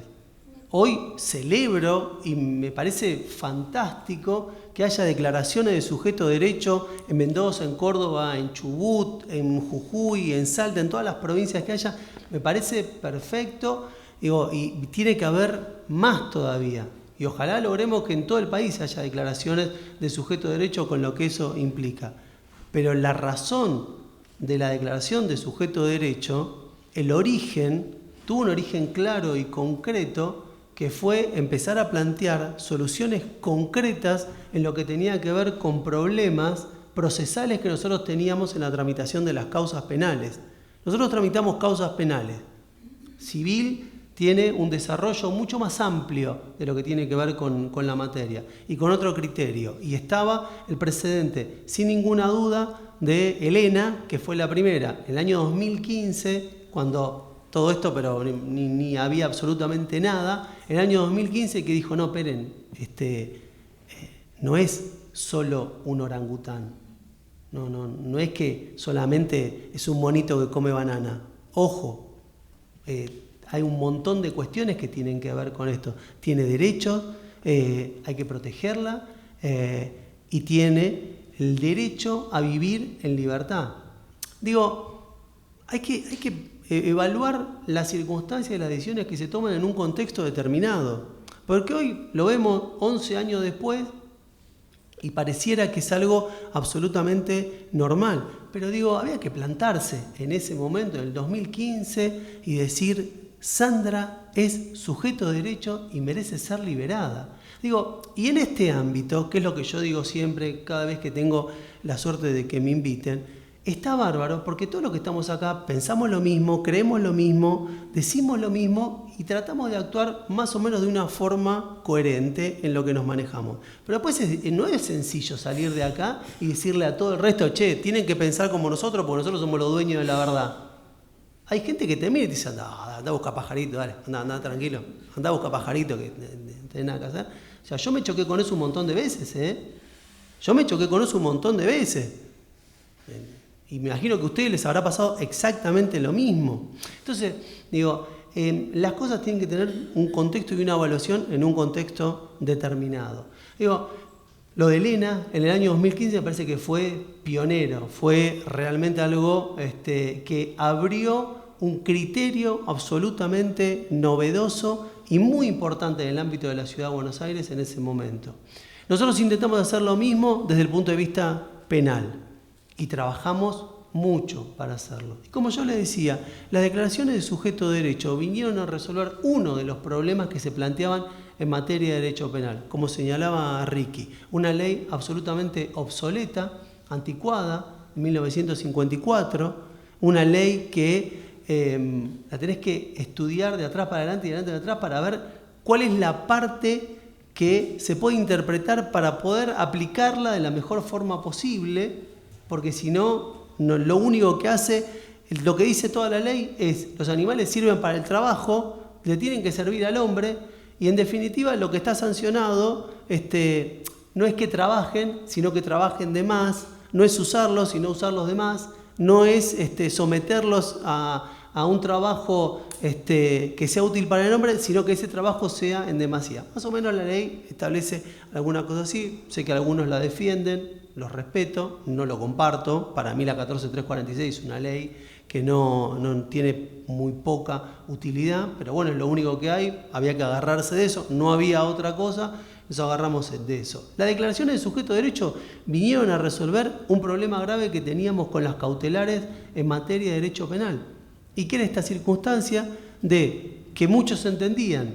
Hoy celebro y me parece fantástico que haya declaraciones de sujeto de derecho en Mendoza, en Córdoba, en Chubut, en Jujuy, en Salta, en todas las provincias que haya. Me parece perfecto, y tiene que haber más todavía. Y ojalá logremos que en todo el país haya declaraciones de sujeto de derecho con lo que eso implica. Pero la razón de la declaración de sujeto de derecho, el origen, tuvo un origen claro y concreto, que fue empezar a plantear soluciones concretas en lo que tenía que ver con problemas procesales que nosotros teníamos en la tramitación de las causas penales. Nosotros tramitamos causas penales. Civil tiene un desarrollo mucho más amplio de lo que tiene que ver con la materia y con otro criterio. Y estaba el precedente, sin ninguna duda, de Elena, que fue la primera, el año 2015, cuando todo esto, pero ni había absolutamente nada, en el año 2015 que dijo, no, esperen, no es solo un orangután, no es que solamente es un monito que come banana. Ojo, hay un montón de cuestiones que tienen que ver con esto. Tiene derechos, hay que protegerla, y tiene el derecho a vivir en libertad. Digo, hay que evaluar las circunstancias y las decisiones que se toman en un contexto determinado. Porque hoy lo vemos 11 años después y pareciera que es algo absolutamente normal. Pero digo, había que plantarse en ese momento, en el 2015, y decir, Sandra es sujeto de derecho y merece ser liberada. Digo, y en este ámbito, que es lo que yo digo siempre, cada vez que tengo la suerte de que me inviten, está bárbaro porque todos los que estamos acá pensamos lo mismo, creemos lo mismo, decimos lo mismo y tratamos de actuar más o menos de una forma coherente en lo que nos manejamos. Pero después no es sencillo salir de acá y decirle a todo el resto, che, tienen que pensar como nosotros porque nosotros somos los dueños de la verdad. Hay gente que te mira y te dice, anda a buscar pajarito, dale, anda tranquilo, anda a buscar pajarito que no tenés nada que hacer. O sea, yo me choqué con eso un montón de veces, Yo me choqué con eso un montón de veces. Y me imagino que a ustedes les habrá pasado exactamente lo mismo. Entonces, digo, las cosas tienen que tener un contexto y una evaluación en un contexto determinado. Digo, lo de Elena en el año 2015 me parece que fue pionero, fue realmente algo que abrió un criterio absolutamente novedoso y muy importante en el ámbito de la ciudad de Buenos Aires en ese momento. Nosotros intentamos hacer lo mismo desde el punto de vista penal. Y trabajamos mucho para hacerlo. Y como yo les decía, las declaraciones de sujeto de derecho vinieron a resolver uno de los problemas que se planteaban en materia de derecho penal, como señalaba Ricky, una ley absolutamente obsoleta, anticuada, 1954, una ley que la tenés que estudiar de atrás para adelante y de adelante para atrás para ver cuál es la parte que se puede interpretar para poder aplicarla de la mejor forma posible, porque si no, lo único que hace, lo que dice toda la ley es los animales sirven para el trabajo, le tienen que servir al hombre, y en definitiva lo que está sancionado no es que trabajen, sino que trabajen de más, no es usarlos, sino usarlos de más, no es someterlos a un trabajo que sea útil para el hombre, sino que ese trabajo sea en demasía. Más o menos la ley establece alguna cosa así, sé que algunos la defienden, los respeto, no lo comparto, para mí la 14346 es una ley que no tiene muy poca utilidad, pero bueno, es lo único que hay, había que agarrarse de eso, no había otra cosa, nos agarramos de eso. Las declaraciones de sujeto de derecho vinieron a resolver un problema grave que teníamos con las cautelares en materia de derecho penal, y que era esta circunstancia de que muchos entendían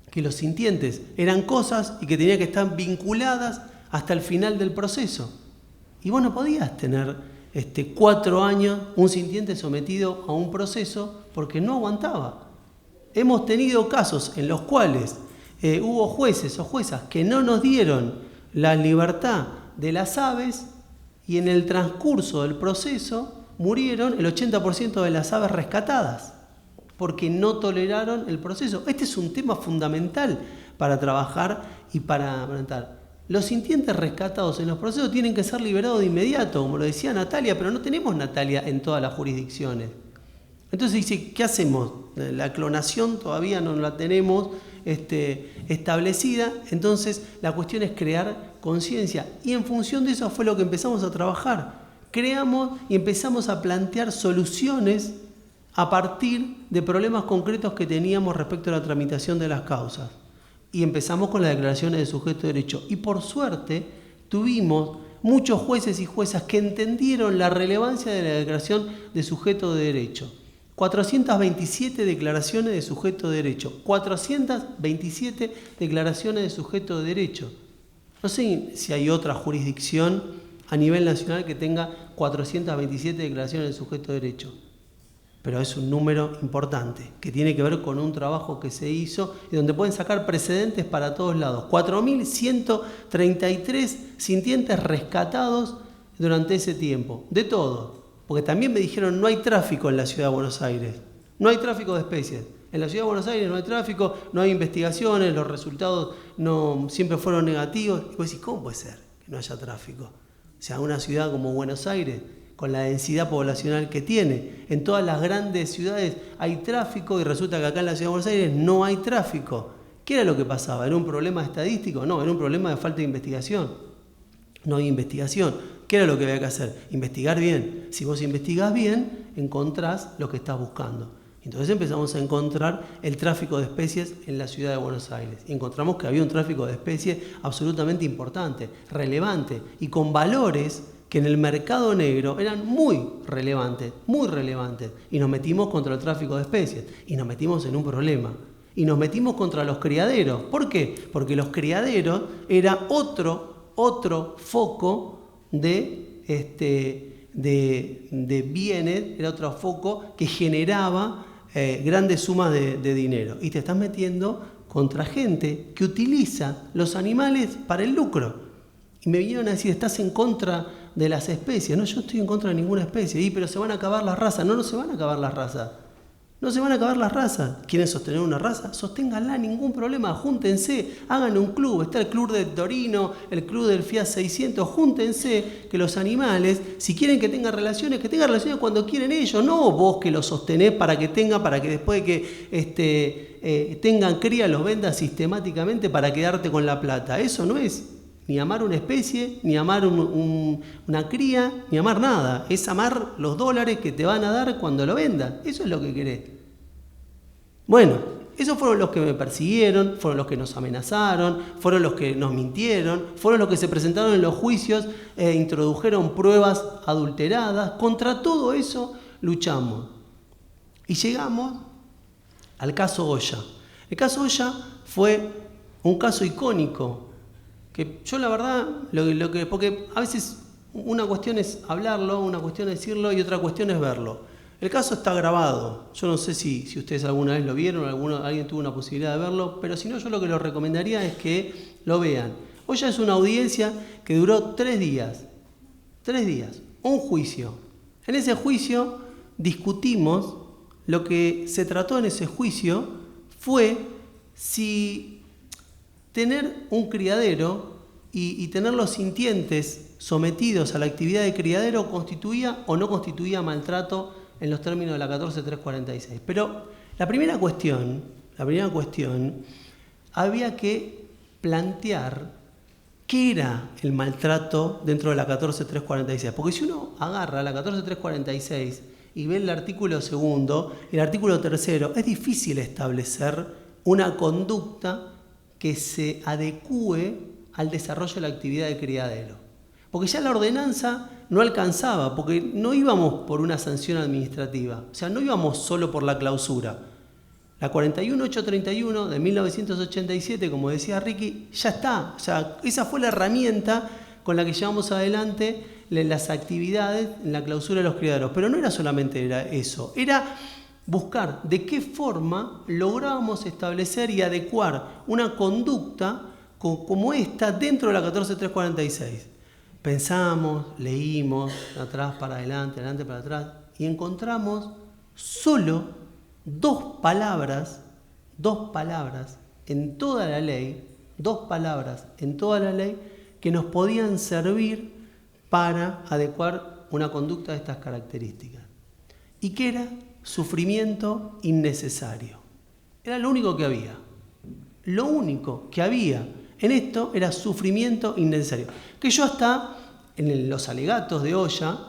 que los sintientes eran cosas y que tenían que estar vinculadas hasta el final del proceso. Y vos no podías tener 4 años un sintiente sometido a un proceso porque no aguantaba. Hemos tenido casos en los cuales hubo jueces o juezas que no nos dieron la libertad de las aves y en el transcurso del proceso murieron el 80% de las aves rescatadas porque no toleraron el proceso. Este es un tema fundamental para trabajar y para tratar. Los sintientes rescatados en los procesos tienen que ser liberados de inmediato, como lo decía Natalia, pero no tenemos Natalia en todas las jurisdicciones. Entonces dice, ¿qué hacemos? La clonación todavía no la tenemos establecida, entonces la cuestión es crear conciencia. Y en función de eso fue lo que empezamos a trabajar. Creamos y empezamos a plantear soluciones a partir de problemas concretos que teníamos respecto a la tramitación de las causas. Y empezamos con las declaraciones de sujeto de derecho. Y por suerte tuvimos muchos jueces y juezas que entendieron la relevancia de la declaración de sujeto de derecho. 427 declaraciones de sujeto de derecho. 427 declaraciones de sujeto de derecho. No sé si hay otra jurisdicción a nivel nacional que tenga 427 declaraciones de sujeto de derecho. Pero es un número importante, que tiene que ver con un trabajo que se hizo y donde pueden sacar precedentes para todos lados. 4.133 sintientes rescatados durante ese tiempo, de todo. Porque también me dijeron, no hay tráfico en la Ciudad de Buenos Aires, no hay tráfico de especies. En la Ciudad de Buenos Aires no hay tráfico, no hay investigaciones, los resultados no siempre fueron negativos. Y vos decís, ¿cómo puede ser que no haya tráfico? O sea, una ciudad como Buenos Aires, con la densidad poblacional que tiene. En todas las grandes ciudades hay tráfico y resulta que acá en la Ciudad de Buenos Aires no hay tráfico. ¿Qué era lo que pasaba? ¿Era un problema estadístico? No, era un problema de falta de investigación. No hay investigación. ¿Qué era lo que había que hacer? Investigar bien. Si vos investigás bien, encontrás lo que estás buscando. Entonces empezamos a encontrar el tráfico de especies en la Ciudad de Buenos Aires. Y encontramos que había un tráfico de especies absolutamente importante, relevante y con valores que en el mercado negro eran muy relevantes, y nos metimos contra el tráfico de especies, y nos metimos en un problema, y nos metimos contra los criaderos. ¿Por qué? Porque los criaderos era otro foco de bienes, era otro foco que generaba grandes sumas de dinero, y te estás metiendo contra gente que utiliza los animales para el lucro. Y me vinieron a decir, estás en contra de las especies. No, yo estoy en contra de ninguna especie. Pero se van a acabar las razas. No se van a acabar las razas. No se van a acabar las razas. ¿Quieren sostener una raza? Sosténganla, ningún problema. Júntense, hagan un club. Está el club del Torino, el club del Fiat 600. Júntense, que los animales, si quieren que tengan relaciones cuando quieren ellos. No vos que los sostenés para que después de que tengan cría los vendas sistemáticamente para quedarte con la plata. Eso no es ni amar una especie, ni amar una cría, ni amar nada. Es amar los dólares que te van a dar cuando lo vendas. Eso es lo que querés. Bueno, Esos fueron los que me persiguieron, fueron los que nos amenazaron, fueron los que nos mintieron, fueron los que se presentaron en los juicios e introdujeron pruebas adulteradas. Contra todo eso luchamos. Y llegamos al caso Oya. El caso Oya fue un caso icónico, que yo la verdad, porque a veces una cuestión es hablarlo, una cuestión es decirlo y otra cuestión es verlo. El caso está grabado. Yo no sé si ustedes alguna vez lo vieron o alguien tuvo una posibilidad de verlo, pero si no, yo lo que les recomendaría es que lo vean. Oya es una audiencia que duró 3 días. 3 días. Un juicio. En ese juicio discutimos, lo que se trató en ese juicio fue si tener un criadero y tener los sintientes sometidos a la actividad de criadero constituía o no constituía maltrato en los términos de la 14.346. Pero la primera cuestión, había que plantear qué era el maltrato dentro de la 14.346. Porque si uno agarra la 14.346 y ve el artículo 2 y el artículo 3, es difícil establecer una conducta que se adecúe al desarrollo de la actividad de criadero. Porque ya la ordenanza no alcanzaba, porque no íbamos por una sanción administrativa, o sea, no íbamos solo por la clausura. La 41.831 de 1987, como decía Ricky, ya está. O sea, esa fue la herramienta con la que llevamos adelante las actividades en la clausura de los criaderos. Pero no era solamente eso, era buscar de qué forma lográbamos establecer y adecuar una conducta como esta dentro de la 14.346. Pensamos, leímos, atrás para adelante, adelante para atrás, y encontramos solo 2 palabras en toda la ley, 2 palabras en toda la ley que nos podían servir para adecuar una conducta de estas características. ¿Y qué era? Sufrimiento innecesario. Era lo único que había. Lo único que había en esto era sufrimiento innecesario. Que yo hasta en los alegatos de Oya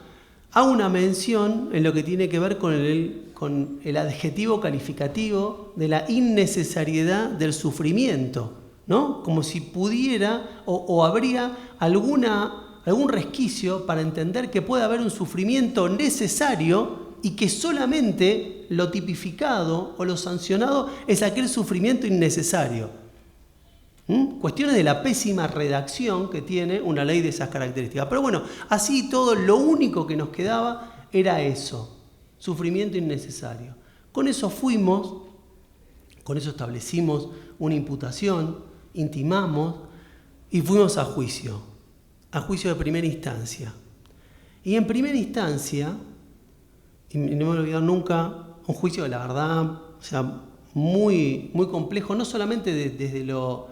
hago una mención en lo que tiene que ver con el adjetivo calificativo de la innecesariedad del sufrimiento, ¿no? Como si pudiera o habría algún resquicio para entender que puede haber un sufrimiento necesario y que solamente lo tipificado o lo sancionado es aquel sufrimiento innecesario. Cuestiones de la pésima redacción que tiene una ley de esas características. Pero bueno, así todo, lo único que nos quedaba era eso, sufrimiento innecesario. Con eso establecimos una imputación, intimamos y fuimos a juicio de primera instancia. Y en primera instancia, y no me voy a olvidar nunca, un juicio de la verdad, o sea, muy, muy complejo, no solamente desde lo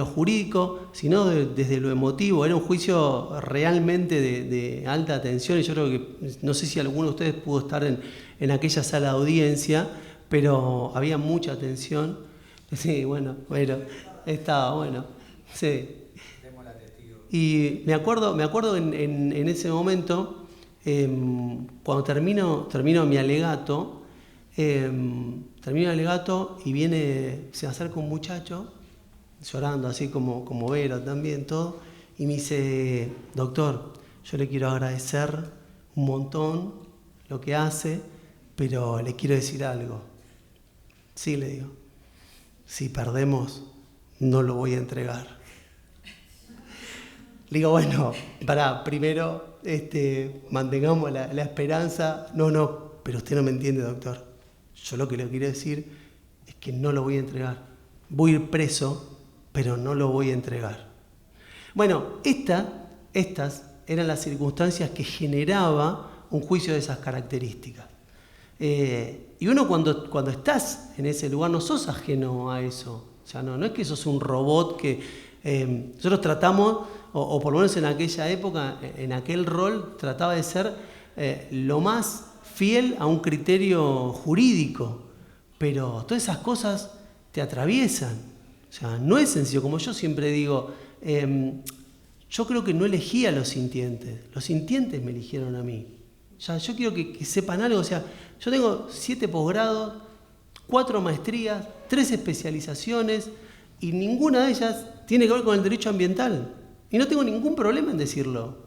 jurídico, sino desde lo emotivo. Era un juicio realmente de alta tensión y yo creo que, no sé si alguno de ustedes pudo estar en aquella sala de audiencia, pero había mucha tensión. Sí, bueno, estaba bueno. Sí. Y me acuerdo en ese momento, cuando termino mi alegato, y se acerca un muchacho, llorando así como Vero también, todo, y me dice: doctor, yo le quiero agradecer un montón lo que hace, pero le quiero decir algo. Sí, le digo, si perdemos, no lo voy a entregar. Le digo, bueno, primero mantengamos la esperanza. No, pero usted no me entiende, doctor. Yo lo que le quiero decir es que no lo voy a entregar. Voy a ir preso, pero no lo voy a entregar. Bueno, estas eran las circunstancias que generaba un juicio de esas características. Y uno cuando estás en ese lugar no sos ajeno a eso. O sea, no es que sos un robot que nosotros tratamos, o por lo menos en aquella época, en aquel rol, trataba de ser lo más fiel a un criterio jurídico. Pero todas esas cosas te atraviesan. O sea, no es sencillo. Como yo siempre digo, yo creo que no elegí a los sintientes me eligieron a mí. O sea, yo quiero que sepan algo. O sea, yo tengo 7 posgrados, 4 maestrías, 3 especializaciones y ninguna de ellas tiene que ver con el derecho ambiental. Y no tengo ningún problema en decirlo.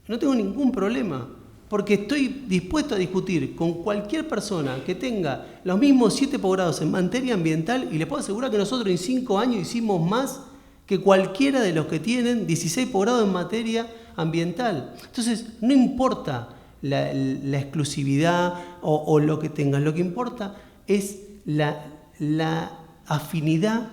No tengo ningún problema. Porque estoy dispuesto a discutir con cualquier persona que tenga los mismos 7 posgrados en materia ambiental y les puedo asegurar que nosotros en 5 años hicimos más que cualquiera de los que tienen 16 posgrados en materia ambiental. Entonces, no importa la exclusividad o lo que tengas, lo que importa es la afinidad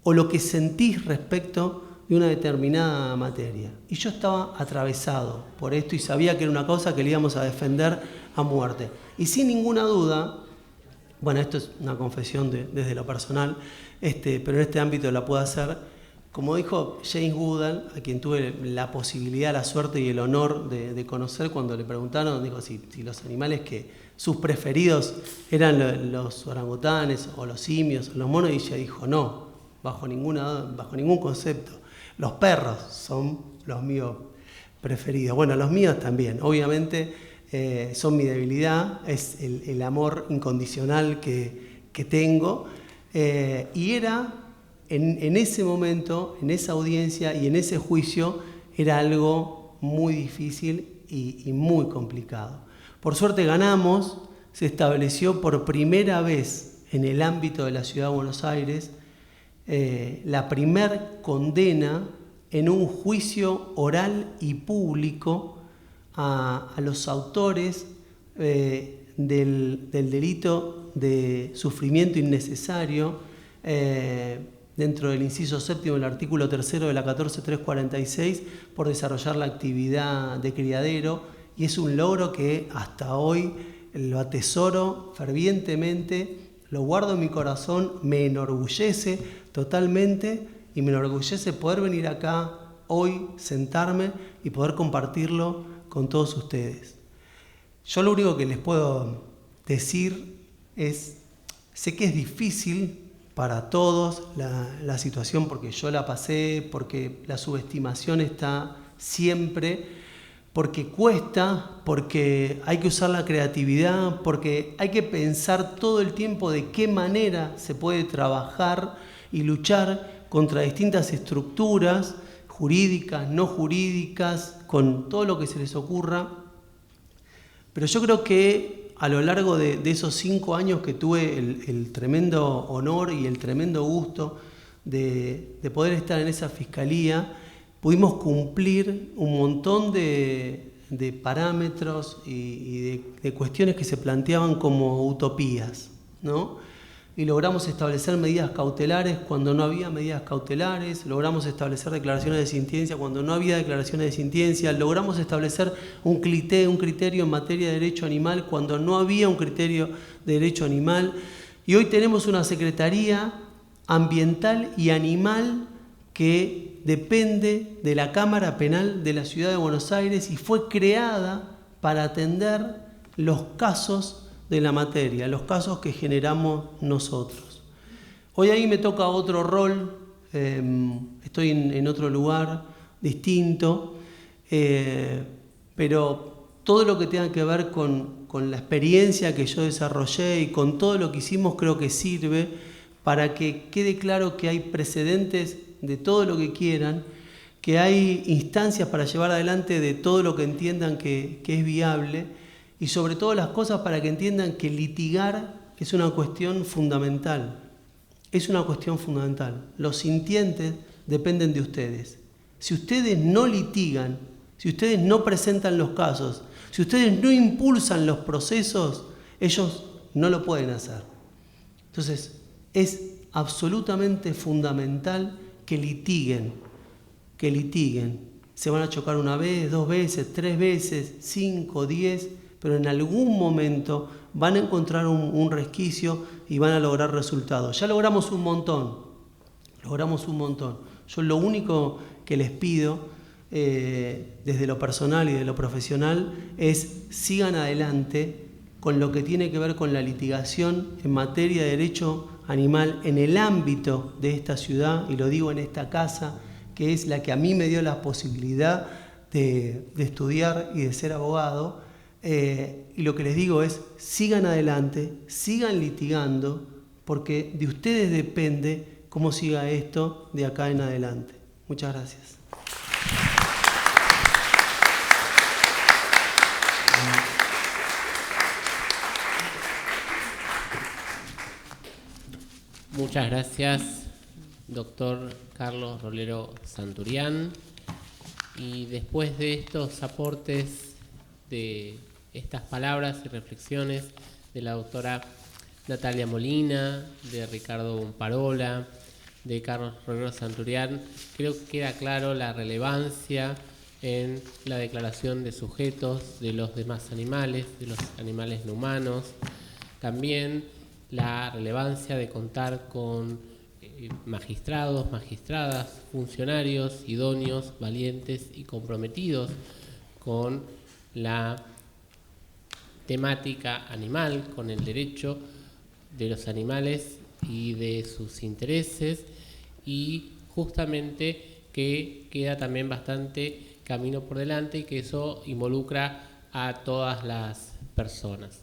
o lo que sentís respecto de una determinada materia. Y yo estaba atravesado por esto y sabía que era una causa que le íbamos a defender a muerte. Y sin ninguna duda, bueno, esto es una confesión desde lo personal, pero en este ámbito la puedo hacer. Como dijo James Goodall, a quien tuve la posibilidad, la suerte y el honor de conocer, cuando le preguntaron, dijo si los animales que sus preferidos eran los orangutanes o los simios o los monos, y ella dijo no, bajo ningún concepto. Los perros son los míos preferidos. Bueno, los míos también. Obviamente son mi debilidad, es el amor incondicional que tengo. Y era, en ese momento, en esa audiencia y en ese juicio, era algo muy difícil y muy complicado. Por suerte ganamos, se estableció por primera vez en el ámbito de la Ciudad de Buenos Aires la primer condena en un juicio oral y público a los autores del delito de sufrimiento innecesario dentro del inciso séptimo del artículo 3º de la 14346 por desarrollar la actividad de criadero, y es un logro que hasta hoy lo atesoro fervientemente, lo guardo en mi corazón, me enorgullece totalmente y me enorgullece poder venir acá hoy, sentarme y poder compartirlo con todos ustedes. Yo lo único que les puedo decir es, sé que es difícil para todos la situación, porque yo la pasé, porque la subestimación está siempre, porque cuesta, porque hay que usar la creatividad, porque hay que pensar todo el tiempo de qué manera se puede trabajar y luchar contra distintas estructuras jurídicas, no jurídicas, con todo lo que se les ocurra. Pero yo creo que a lo largo de esos 5 años que tuve el tremendo honor y el tremendo gusto de poder estar en esa fiscalía, pudimos cumplir un montón de parámetros y de cuestiones que se planteaban como utopías, ¿no? Y logramos establecer medidas cautelares cuando no había medidas cautelares, logramos establecer declaraciones de sintiencia cuando no había declaraciones de sintiencia, logramos establecer un criterio en materia de derecho animal cuando no había un criterio de derecho animal, y hoy tenemos una Secretaría Ambiental y Animal que depende de la Cámara Penal de la Ciudad de Buenos Aires y fue creada para atender los casos de la materia, los casos que generamos nosotros. Hoy ahí me toca otro rol, estoy en otro lugar distinto, pero todo lo que tenga que ver con la experiencia que yo desarrollé y con todo lo que hicimos creo que sirve para que quede claro que hay precedentes de todo lo que quieran, que hay instancias para llevar adelante de todo lo que entiendan que es viable, y sobre todo las cosas para que entiendan que litigar es una cuestión fundamental. Es una cuestión fundamental. Los sintientes dependen de ustedes. Si ustedes no litigan, si ustedes no presentan los casos, si ustedes no impulsan los procesos, ellos no lo pueden hacer. Entonces, es absolutamente fundamental que litiguen. Se van a chocar 1 vez, 2 veces, 3 veces, 5, 10, pero en algún momento van a encontrar un resquicio y van a lograr resultados. Ya logramos un montón. Yo lo único que les pido, desde lo personal y de lo profesional, es sigan adelante con lo que tiene que ver con la litigación en materia de derecho animal en el ámbito de esta ciudad, y lo digo en esta casa, que es la que a mí me dio la posibilidad de estudiar y de ser abogado. Y lo que les digo es, sigan adelante, sigan litigando, porque de ustedes depende cómo siga esto de acá en adelante. Muchas gracias. Muchas gracias, doctor Carlos Rolero Santurián. Y después de estos aportes, de estas palabras y reflexiones de la doctora Natalia Molina, de Ricardo Bomparola, de Carlos Rolero Santurián, creo que queda claro la relevancia en la declaración de sujetos de los demás animales, de los animales no humanos. También la relevancia de contar con magistrados, magistradas, funcionarios idóneos, valientes y comprometidos con la temática animal, con el derecho de los animales y de sus intereses, y justamente que queda también bastante camino por delante y que eso involucra a todas las personas.